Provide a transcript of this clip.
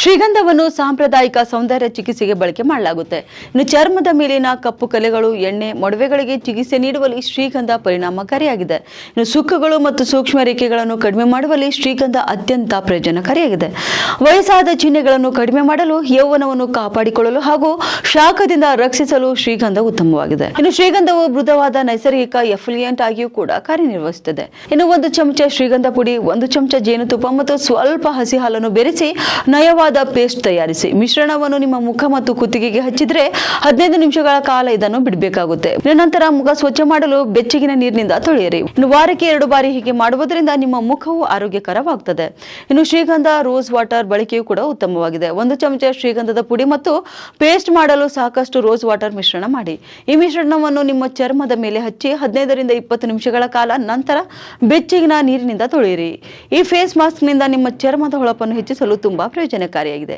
ಶ್ರೀಗಂಧವನ್ನು ಸಾಂಪ್ರದಾಯಿಕ ಸೌಂದರ್ಯ ಚಿಕಿತ್ಸೆಗೆ ಬಳಕೆ ಮಾಡಲಾಗುತ್ತೆ. ಇನ್ನು ಚರ್ಮದ ಮೇಲಿನ ಕಪ್ಪು ಕಲೆಗಳು, ಎಣ್ಣೆ, ಮೊಡವೆಗಳಿಗೆ ಚಿಕಿತ್ಸೆ ನೀಡುವಲ್ಲಿ ಶ್ರೀಗಂಧ ಪರಿಣಾಮಕಾರಿಯಾಗಿದೆ. ಇನ್ನು ಸುಕ್ಕುಗಳು ಮತ್ತು ಸೂಕ್ಷ್ಮ ರೇಖೆಗಳನ್ನು ಕಡಿಮೆ ಮಾಡುವಲ್ಲಿ ಶ್ರೀಗಂಧ ಅತ್ಯಂತ ಪ್ರಯೋಜನಕಾರಿಯಾಗಿದೆ. ವಯಸ್ಸಾದ ಚಿಹ್ನೆಗಳನ್ನು ಕಡಿಮೆ ಮಾಡಲು, ಯೌವನವನ್ನು ಕಾಪಾಡಿಕೊಳ್ಳಲು ಹಾಗೂ ಶಾಖದಿಂದ ರಕ್ಷಿಸಲು ಶ್ರೀಗಂಧ ಉತ್ತಮವಾಗಿದೆ. ಇನ್ನು ಶ್ರೀಗಂಧವು ಮೃದುವಾದ ನೈಸರ್ಗಿಕ ಎಫ್ಲಿಯಂಟ್ ಆಗಿಯೂ ಕೂಡ ಕಾರ್ಯನಿರ್ವಹಿಸುತ್ತದೆ. ಇನ್ನು 1 ಚಮಚ ಶ್ರೀಗಂಧ ಪುಡಿ, 1 ಚಮಚ ಜೇನುತುಪ್ಪ ಮತ್ತು ಸ್ವಲ್ಪ ಹಸಿ ಹಾಲನ್ನು ಬೆರೆಸಿ ನಯವಾದ ಪೇಸ್ಟ್ ತಯಾರಿಸಿ. ಮಿಶ್ರಣವನ್ನು ನಿಮ್ಮ ಮುಖ ಮತ್ತು ಕುತ್ತಿಗೆಗೆ ಹಚ್ಚಿದ್ರೆ 15 ನಿಮಿಷಗಳ ಕಾಲ ಇದನ್ನು ಬಿಡಬೇಕಾಗುತ್ತೆ. ನಂತರ ಮುಖ ಸ್ವಚ್ಛ ಮಾಡಲು ಬೆಚ್ಚಗಿನ ನೀರಿನಿಂದ ತೊಳೆಯಿರಿ. ಇನ್ನು ವಾರಕ್ಕೆ 2 ಬಾರಿ ಹೀಗೆ ಮಾಡುವುದರಿಂದ ನಿಮ್ಮ ಮುಖವು ಆರೋಗ್ಯಕರವಾಗುತ್ತದೆ. ಇನ್ನು ಶ್ರೀಗಂಧ ರೋಸ್ ವಾಟರ್ ಬಳಕೆಯೂ ಕೂಡ ಉತ್ತಮವಾಗಿದೆ. 1 ಚಮಚ ಶ್ರೀಗಂಧದ ಪುಡಿ ಮತ್ತು ಪೇಸ್ಟ್ ಮಾಡಲು ಸಾಕಷ್ಟು ರೋಸ್ ವಾಟರ್ ಮಿಶ್ರಣ ಮಾಡಿ. ಈ ಮಿಶ್ರಣವನ್ನು ನಿಮ್ಮ ಚರ್ಮದ ಮೇಲೆ ಹಚ್ಚಿ 15 ರಿಂದ 20 ನಿಮಿಷಗಳ ಕಾಲ ನಂತರ ಬೆಚ್ಚಗಿನ ನೀರಿನಿಂದ ತೊಳೆಯಿರಿ. ಈ ಫೇಸ್ ಮಾಸ್ಕ್ ನಿಂದ ನಿಮ್ಮ ಚರ್ಮದ ಹೊಳಪನ್ನು ಹೆಚ್ಚಿಸಲು ತುಂಬಾ ಪ್ರಯೋಜನಕಾರಿಯಾಗಿದೆ.